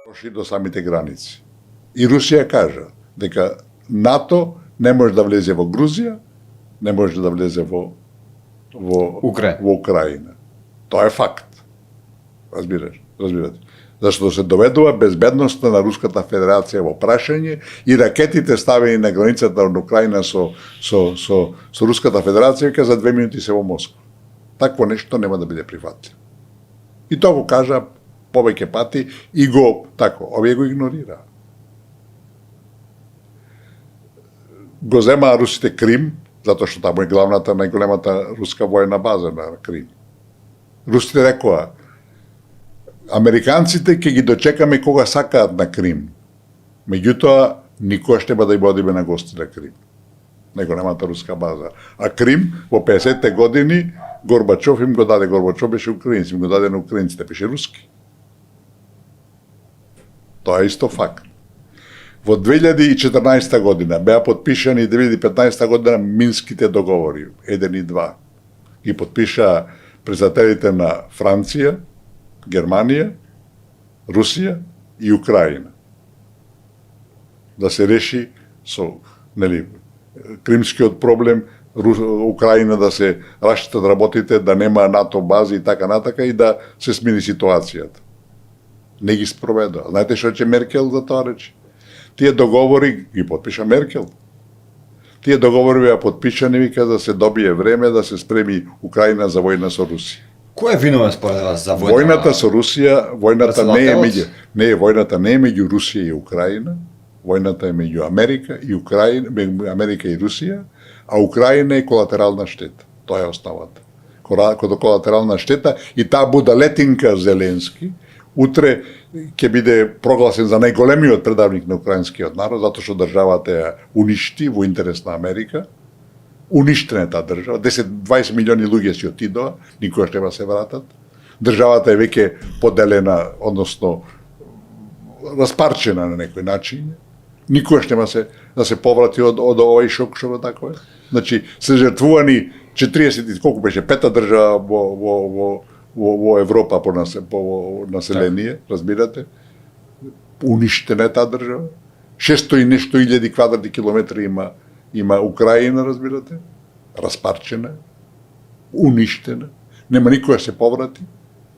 дошли до самите граници. И Русија кажа дека НАТО не може да влезе во Грузија, не може да влезе во Украина. Тоа е факт. Разбирате. Зашто се доведува безбедноста на Руската Федерација во прашање и ракетите ставени на границата на Украина со Руската Федерација вика за 2 минути се во Москва. Такво нешто нема да биде прифатливо. И тоа го кажа повеќе пати и го овие го игнорира. Го земаа русите Крим, затоа што таму е главната, најголемата руска војна база на Крим. Русите рекоа, американците ќе ги дочекаме кога сакаат на Крим. Меѓутоа, никогаш нема да им одиме на гости на Крим. Најголемата руска база. А Крим во 50-те години Горбачов им го даде, Горбачов беше украинец, им го даде на украинците, беше руски. Тоа е исто факт. Во 2014 година беа подпишани 2015 година Минските договори, 1 и 2. Ги подпиша председателите на Франција, Германија, Русија и Украина. Да се реши со, кримскиот проблем, Украина да се раштитат работите, да нема НАТО бази и така натака и да се смени ситуацијата. Не ги спроведува. Знаете што ќе Меркел за тоа рече? Тие договори ги подпиша Меркел. Тие договори беа подпишани, вика, да се добие време да се спреми Украина за војна со Русија. Кој е виновен според вас за војната со Русија? Војната не е меѓу Русија и Украина. Војната е меѓу Америка и Украина, Америка и Русија, а Украина е колатерална штета. Тоа е основата. Колатерална штета и таа будалетинка Зеленски утре ќе биде прогласен за најголемиот предавник на украинскиот народ, затоа што државата ја уништи во интерес на Америка. Уништена е таа држава, 10-20 милиони луѓе си отидоа, никогаш нема се вратат. Државата е веќе поделена, односно распарчена на некој начин. Никогаш нема да се поврати од овој шок што тако е. Значи, се жртвувани 40, колку беше, пета држава во Европа по население, разбирате? Уништена е таа држава. 600 и нешто илјади квадратни километри има Украина, разбирате? Распарчена, уништена. Нема никој да се поврати.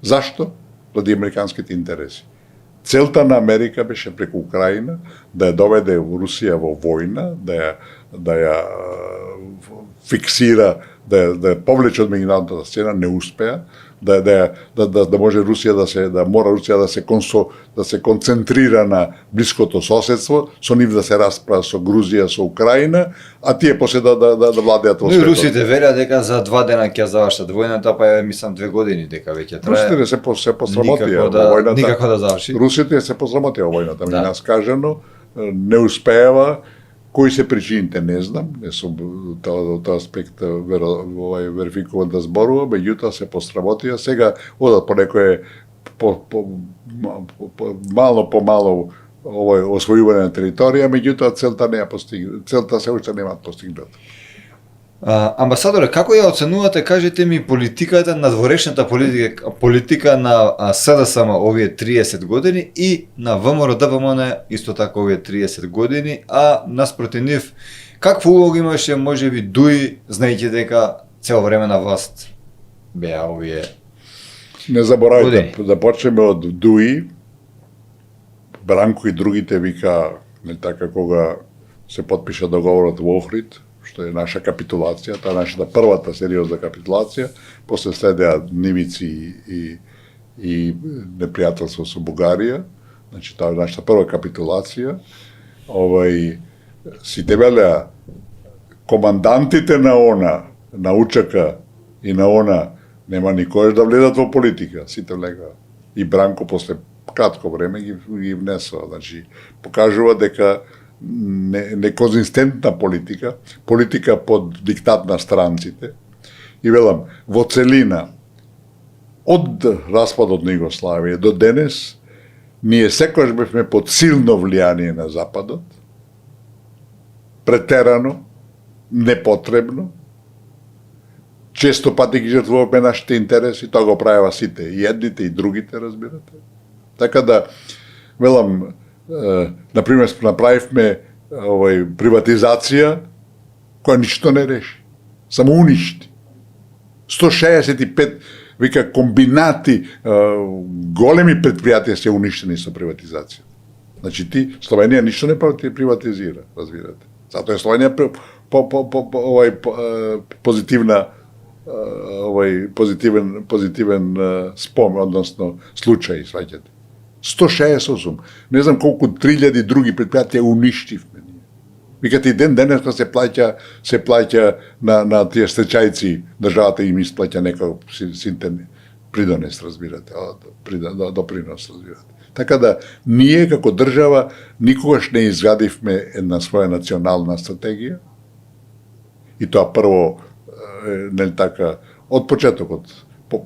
Зашто? Ради американските интереси. Целта на Америка беше преку Украина да ја доведе Русија во војна, да ја фиксира, да ја повлече од меѓународната сцена, не успеа, да може Русија да се концентрира на блиското соседство, со нив да се расправа со Грузија, со Украина, а тие после да владеат во светот. Но русите велеа дека за 2 дена ќе завршат војната, па е мислам 2 години дека веќе трае. Русите се посрамотија во војната. Никако да заврши. Русите се посрамотија во војната, нас кажано, не успеава. Кои се причините, не знам, не сум од тој аспект верификуван да зборува, меѓутоа се посрамотија, сега одат по некое мало по мало освојување на територија, меѓутоа целта се уште нема постигната. Амбасадоре, како ја оценувате, кажете ми, политиката, надворешната политика на СДСМ овие 30 години и на ВМРО ДПМН исто така овие 30 години, а наспроти нив, каква улога имаше можеби Дуи, знаејќи дека цело време на власт беа овие Не заборавајте да почнеме од Дуи. Бранко и другите вика, не така, кога се подпиша договорот во Охрид, што е наша капитулација, тоа е нашата првата сериозна капитулација, после следеа нивици и непријателство со Бугарија, значи тоа е нашата прва капитулација. Сите велеа, командантите на ОНА, на УЧК и на ОНА, нема никој да влезат во политика, сите влега. И Бранко после кратко време ги внесува, значи покажува дека неконзистентна политика под диктат на странците. И велам, во целина, од распадот на Југославија до денес, ние секогаш бевме под силно влијание на Западот, претерано, непотребно, често пати ги жртвуваме нашите интереси, тоа го правева сите, и едните и другите, разбирате. Така да, велам, например, направивме приватизација која ништо не реши, само уништи. 165 вика комбинати, големи предпријатија се уништени со приватизација. Значи Словенија ништо не приватизира, разбирате. Затоа е Словенија позитивна позитивен спомен, односно случај, сваќате. 168, не знам колку 3000 други предпријатија уништивме. Викате и денеска се плаќа на тие стечајци, државата им исплаќа некој синтен придонес, разбирате, допринос, разбирате. Така да, ние како држава никогаш не изградивме една своја национална стратегија, и тоа прво, нели така, од почетокот,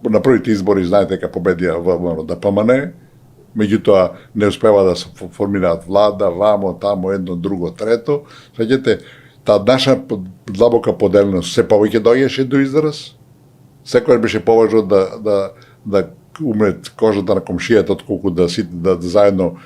на првите избори, знаете дека победија ВМРО ДПМН, меѓутоа не успева да се формираат влада, вамо, тамо, едно, друго, трето. Свеќате, таа наша длабока поделеност се повеќе доаѓаше до израз. Секојаш беше поважно да умре кожата на комшијата, отколку да заедно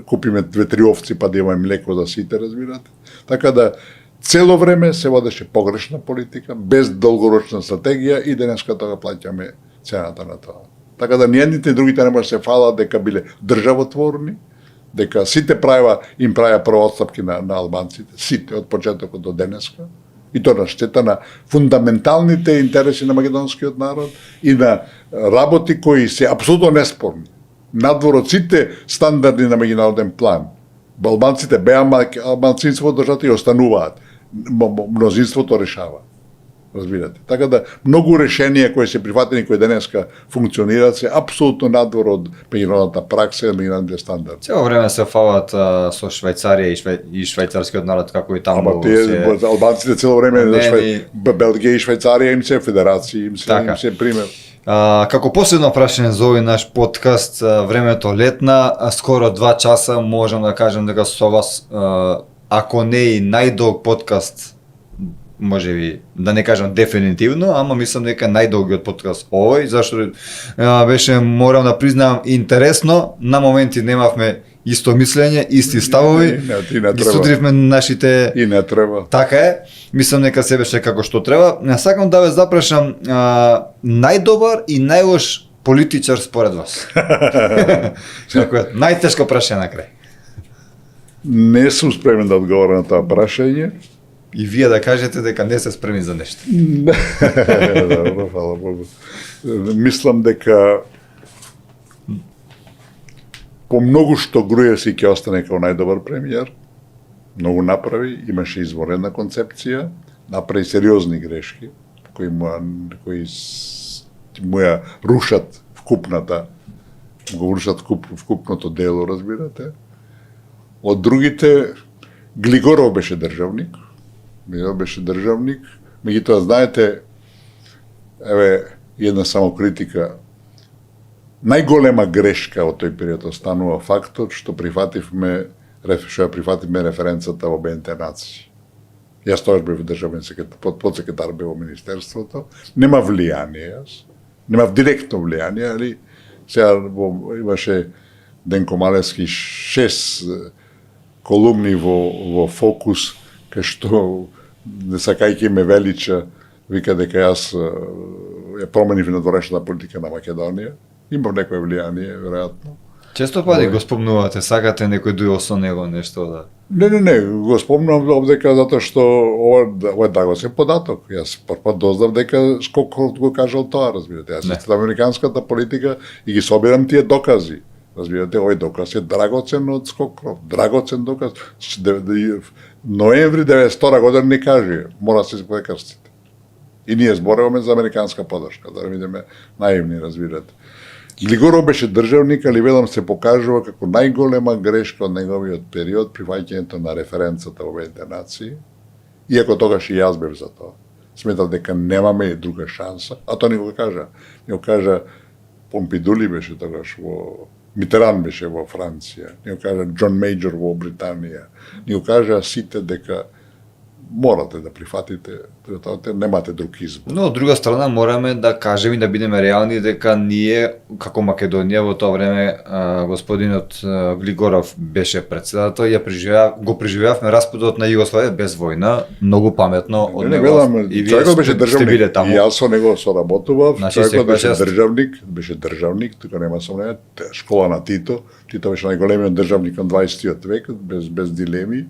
купиме 2-3 овци па да имаме млеко за сите, разбирате. Така да цело време се водеше погрешна политика, без долгорочна стратегија и денеска тоа плаќаме цената на тоа. Така да ни едните и другите не може се фалат дека биле државотворни, дека сите им правеа прво отстапки на албанците, сите од почетокот до денеска, и тоа на штета на фундаменталните интереси на македонскиот народ и на работи кои се апсолутно неспорни. Надвор од сите стандарди на меѓународен план. Албанците беа малцинство во државата и остануваат. Мнозинството решава. Разбирате. Така да, многу решенија кои се прифатени, кои денеска функционираат, се апсолутно надвор од меѓународната пракса и меѓународните стандарди. Цело време се фалат со Швајцарија и швајцарскиот народ, како и таму се... албанците цело време, Белгија и Швајцарија им се федерации, им се пример. Како последно прашање за овој наш подкаст, времето летна, скоро 2 часа, можам да кажам дека со вас, ако не и најдолг подкаст, може би, да не кажам дефинитивно, ама мислам дека најдолгиот подкаст овој, зашто беше, морам да признам, интересно, на моменти немавме исто мислење, исти ставови, ги судривме нашите... И не треба. Така е, мислам дека се беше како што треба. Сакам да ве запрашам, најдобар и најлош политичар според вас? Најтешко прашање на крај. Не сум спремен да одговорам на тоа прашање. И вие да кажете дека не се спремни за нешто. Добро, фала Богу. Мислам дека по многу што Груевски ќе остане како најдобар премиер, многу направи, имаше изворена концепција, направи сериозни грешки, кои му ја рушат вкупното дело, разбирате. Од другите, Глигоров беше државник, меѓутоа, знаете, една самокритика, најголема грешка од тој период останува фактот што прифативме референцата во Обединетите нации. Јас тогаш бев државен подсекретар бев во Министерството, нема влијание јас, немав директно влијание, али сега имаше Денко Малевски 6 колумни во Фокус, кај што сакајќи ме велича, вика дека јас ја променив надворешната политика на Македонија. Имам некој влијание, веројатно. Често пати го спомнувате, сакате некој дујо со него нешто да... Не, го спомнувам овдека затоа што ова е драгоцен податок. Јас прв дознав дека Скокров го кажал тоа, разбирате. Јас следам американската политика и ги собирам тие докази. Разбирате, овој доказ е драгоцен од Скокров, драгоцен доказ. Ноември 1992 година ни кажи, мора се прекрстите. И ние зборуваме за американска подршка, да видиме наивни, разбирате. Глигоров беше државник, али велам се покажува како најголема грешка од неговиот период прифаќањето на референцата во Обединетите нации, иако тогаш и јас бев за тоа. Сметав дека немаме друга шанса, а тоа ни го кажа. Ни го кажа Помпидули беше тогаш Митеран беше во Франција, ни го кажа Џон Мејџор во Британија, ни го кажа сите дека морате да прифатите, немате друг избор. Но од друга страна мораме да кажеме и да бидеме реални дека ние како Македонија во тоа време господинот Глигоров беше председател и го преживеавме распадот на Југославија без војна, многу паметно од Не него. велам, И вие човекот беше сте биле државник. таму. И јас со него соработував. Значи, Човекот секоја беше чест. државник, тука нема сомнение. Школа на Тито. Тито беше најголемиот државник на 20 век, без дилеми.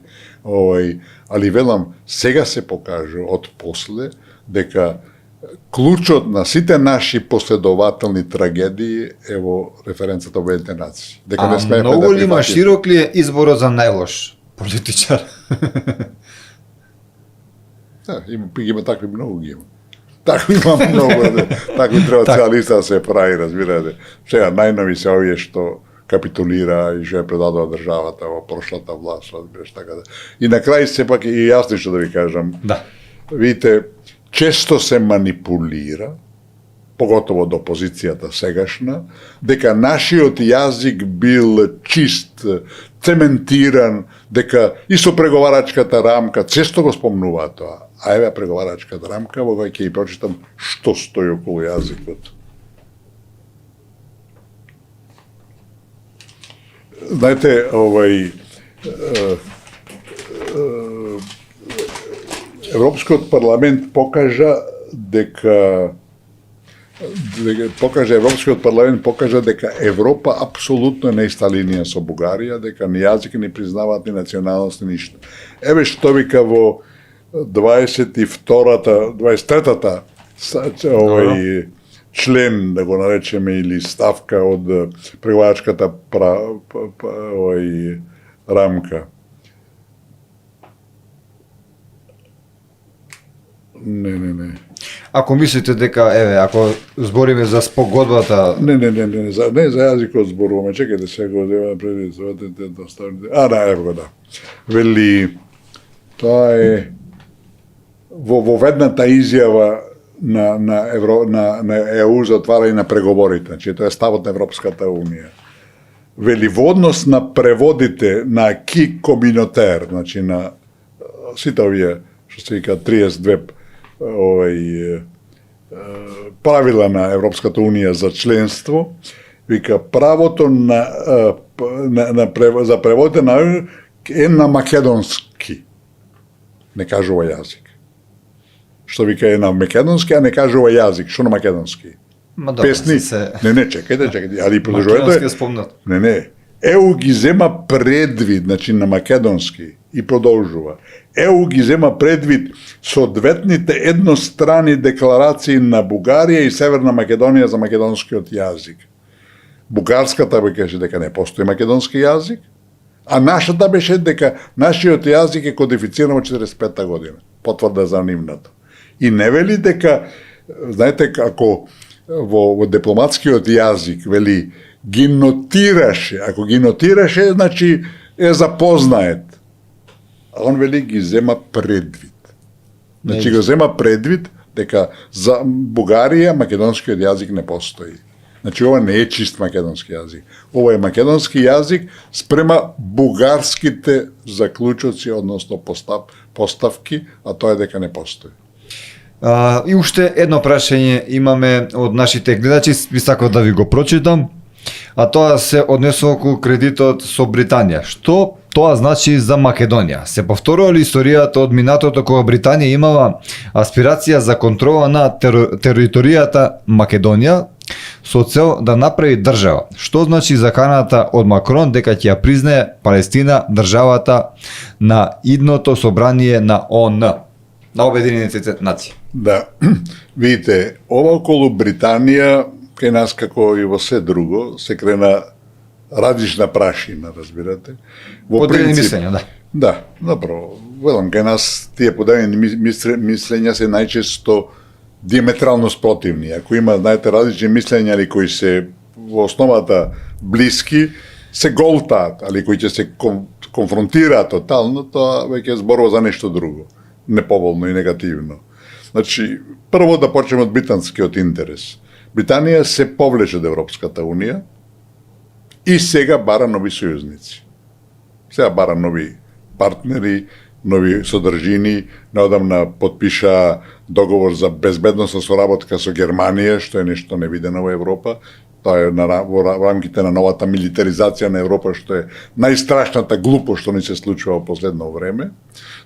Али велам, сега се покажа од после дека клучот на сите наши последователни трагедии е во референцата Обединените нации. Дека не смееме многу да ли има прифатиме. широк ли е изборот за најлош политичар? Да, има такви многу ги има. Такви има многу, такви треба Так. цела листа да се прави, разбирате. Сега најнови се овие што капитулира и што ја предадува државата во прошлата власт, разбираш така да. И на крај сепак и јас нешто да ви кажам. Да. Видите, често се манипулира, поготово од опозицијата сегашна, дека нашиот јазик бил чист, цементиран, дека и со преговарачката рамка, често го спомнуваат тоа. А еве преговарачката рамка, во која ќе и прочитам што стои околу јазикот. Знаете, Европскиот парламент Европскиот парламент покажа дека Европа апсолутно не е иста линија со Бугарија, дека ни јазик не признаваат ни националност ни ништо. Еве што вика во 23-та член, да го наречеме, или ставка од преговарачката рамка. Не. Ако мислите дека, еве, ако збориме за спогодбата... Не, за јазикот зборуваме, чекајте сега го земам преди, ево го, да. Вели, тоа е во ведната изјава на ЕУ за отварање на преговорите, значи тоа е ставот на Европската Унија. Вели, во однос на преводите на ки коминотер, значи на сите овие, што се вика 32 правила на Европската Унија за членство, вика правото за преводите на е на македонски. Не кажува јазик. Што вика е на македонски, а не кажува јазик. Што на македонски? Ма добро, Песни? Не, чекајте, али продолжувајте. Македонски е спомнат. Не. ЕУ ги зема предвид, значи на македонски, и продолжува. ЕУ ги зема предвид соодветните еднострани декларации на Бугарија и Северна Македонија за македонскиот јазик. Бугарската би каже дека не постои македонски јазик, а нашата беше дека нашиот јазик е кодифициран во 45-та година, потврда за нивната. И не вели дека, знаете, како во дипломатскиот јазик, вели, ги нотираше, ако ги нотираше, значи е запознает. А он вели ги зема предвид. Значи го зема предвид дека за Бугарија македонскиот јазик не постои. Значи ова не е чист македонски јазик. Ова е македонски јазик спрема бугарските заклучоци, односно поставки, а тоа е дека не постои. И уште едно прашање имаме од нашите гледачи, би сакал да ви го прочитам, а тоа се однесува околу кредитот со Британија. Што тоа значи за Македонија? Се повторува ли историјата од минатото кога Британија имала аспирација за контрола на територијата Македонија со цел да направи држава? Што значи заканата од Макрон дека ќе ја признае Палестина државата на идното собрание на ООН, на Обединените нации? Да, видите, ова околу Британија, кај нас како и во се друго, се крена различна прашина, разбирате. Поделени мислења, да. Да, добро. Велам, кај нас тие поделени мислења се најчесто диаметрално спротивни. Ако има, знаете, различни мислења или кои се во основата блиски, се голтаат, али кои ќе се конфронтираат тотално, тоа веќе зборува за нешто друго, неповолно и негативно. Значи, прво да почнеме од британскиот интерес. Британија се повлече од Европската Унија и сега бара нови сојузници. Сега бара нови партнери, нови содржини, неодамна подпиша договор за безбедносна соработка со Германија, што е нешто невидено во Европа. Тоа е во рамките на новата милитаризација на Европа, што е најстрашната глупост што ни се случува во последно време.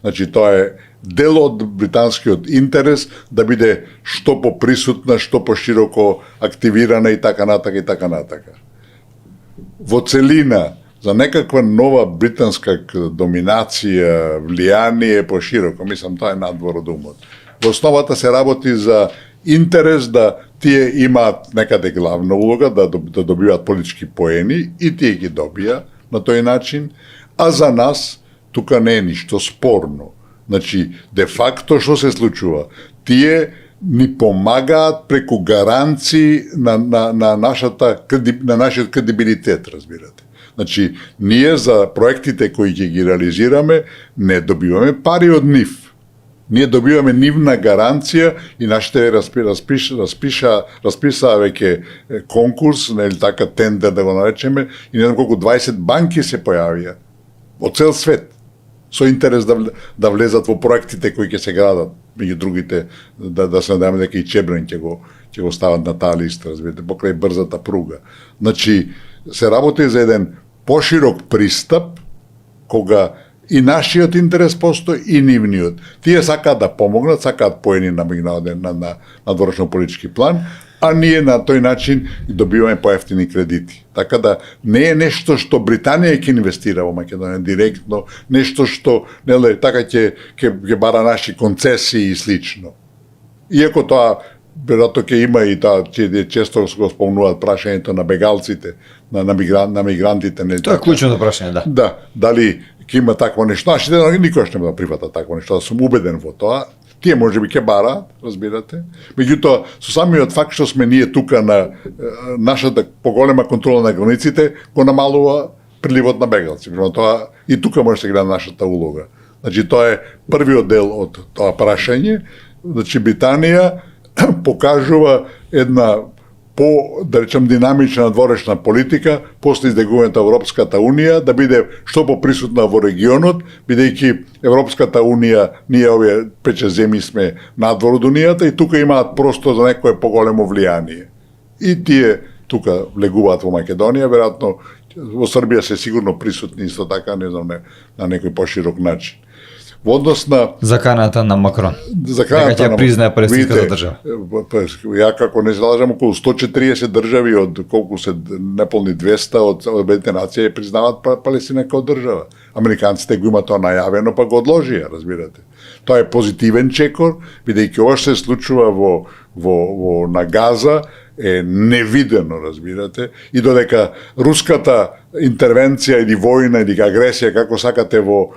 Значи, тоа е дел од британскиот интерес да биде што поприсутна, што пошироко активирана и така натака и така натака. Во целина, за некаква нова британска доминација, влијание пошироко, мислам, тоа е надвор од умот. Во основата се работи за интерес да тие имаат некаде главна улога, да добиваат политички поени и тие ги добија на тој начин, а за нас тука не е ништо спорно. Значи, де факто што се случува? Тие ни помагаат преку гаранции на нашиот кредибилитет, разбирате. Значи, ние за проектите кои ќе ги реализираме не добиваме пари од нив. Ние добиваме нивна гаранција и нашите расписаа веќе конкурс, или така тендер да го наречеме, и не знам колку 20 банки се појавија од цел свет со интерес да влезат во проектите кои ќе се градат, меѓу другите да се надеваме дека и Чебрен ќе го стават на таа листа, разбирате, покрај брзата пруга. Значи, се работи за еден поширок пристап кога и нашиот интерес постои и нивниот. Тие сакаат да помогнат, сакаат поени на надворешно политички план, а ние на тој начин добиваме поевтини кредити. Така да не е нешто што Британија ќе инвестира во Македонија директно, нешто што така ќе бара наши концесии и слично. Иако тоа веројатно ќе има и тоа често го спомнуваат прашањето на бегалците, на мигрантите, не. Тоа е клучното прашање, да. Да, дали ќе има такво нешто, никош нема да прифата такво нешто, да сум убеден во тоа. Тие можеби ќе бараат, разбирате. Меѓутоа, со самиот факт што сме ние тука на нашата поголема контрола на границите, го намалува приливот на бегалци. Тоа и тука може да се гледа нашата улога. Значи, тоа е првиот дел од тоа прашање. Значи, Британија покажува една да речем, динамична надворешна политика после издегувањето на Европската Унија, да биде што поприсутна во регионот, бидејќи Европската Унија, ние овие 5 земји сме надвор од Унијата и тука имаат простор за некое поголемо влијание. И тие тука влегуваат во Македонија, веројатно во Србија се сигурно присутни исто така, не знам, на некој поширок начин. Во однос на заканата на Макрон. Заканата дека ќе признае палестинската држава. Ја како не залажам, околу 140 држави од колку се неполни 200 од Обединетите нации признаваат Палестина како држава. Американците го имаат тоа најавено, па го одложија, разбирате. Тоа е позитивен чекор, бидејќи ова што се случува на Газа е невидено, разбирате, и додека руската интервенција или војна или агресија, како сакате, во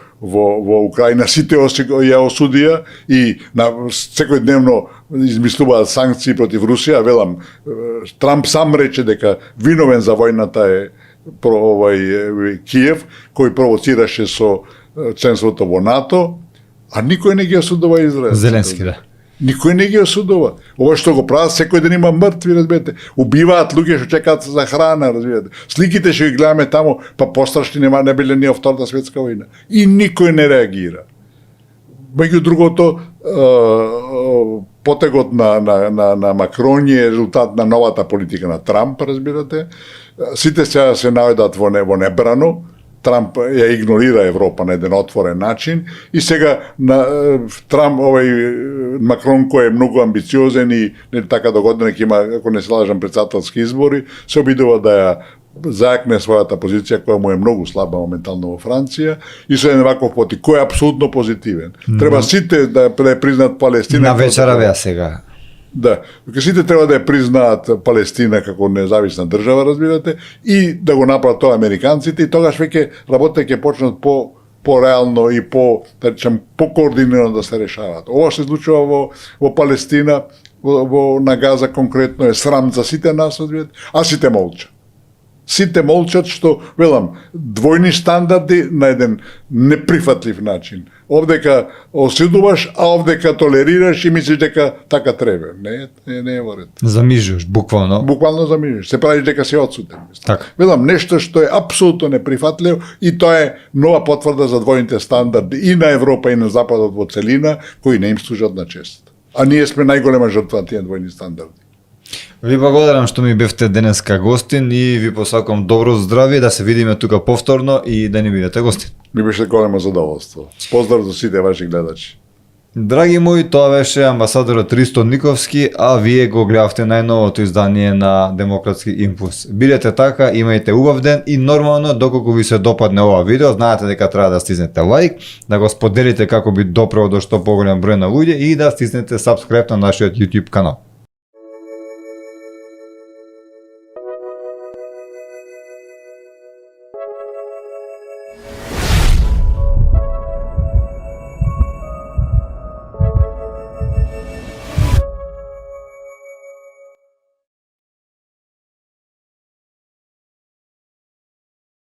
Украина, сите ја осудија и секојдневно измислуваат санкции против Русија. Велам, Трамп сам рече дека виновен за војната е Киев, кој провоцираше со членството во НАТО, а никој не ги осудува Израел. Зеленски, да. Никој не ги осудува. Ова што го прават, секој ден има мртви, разбирате. Убиваат луѓе што чекаат за храна, разбирате. Сликите што ги гледаме таму, па пострашни не биле ни од Втората светска војна. И никој не реагира. Меѓу другото, потегот на Макрон е резултат на новата политика на Трамп, разбирате. Сите сега се наоѓаат во небрано. Трамп ја игнорира Европа на еден отворен начин и сега Трамп, Макрон кој е многу амбициозен и не така до година ќе има, ако не се лажам, председателски избори, се обидува да ја зајакне својата позиција која му е многу слаба моментално во Франција и со еден ваков поти кој е апсолутно позитивен. Треба сите да признаат Палестина. На вечеравеа сега. Да, сите треба да ја признаат Палестина како независна држава, разбирате, и да го направат тоа американците и тогаш веќе работите ќе почнат по-реално и да речем, по-координирано да се решаваат. Ова се случува во Палестина, на Газа конкретно е срам за сите нас, разбирате, а сите молчат. Сите молчат што, велам, двојни стандарди на еден неприфатлив начин. овдека осудуваш, а овдека толерираш и мислиш дека така треба. Не е во ред. Замижуваш, буквално. Буквално заминеш, се правиш дека си одсуден. Така. Велам нешто што е апсолутно неприфатливо и тоа е нова потврда за двојните стандарди и на Европа и на Западот во целина, кои не им служат на чест. А ние сме најголема жртва на тие двојни стандарди. Ви благодарам што ми бевте денеска гостин и ви посакувам добро здравје, да се видиме тука повторно и да ни бидете гостин. Ми беше големо задоволство. Поздрав за сите ваши гледачи. Драги мои, тоа беше амбасадорот Ристо Никовски, а вие го гледавте најновото издание на Демократски импулс. Бидете така, имајте убав ден и нормално, доколку ви се допадне ова видео, знаете дека треба да стиснете лайк, да го споделите како би допрел до што поголем број на луѓе и да стиснете subscribe на нашиот YouTube канал.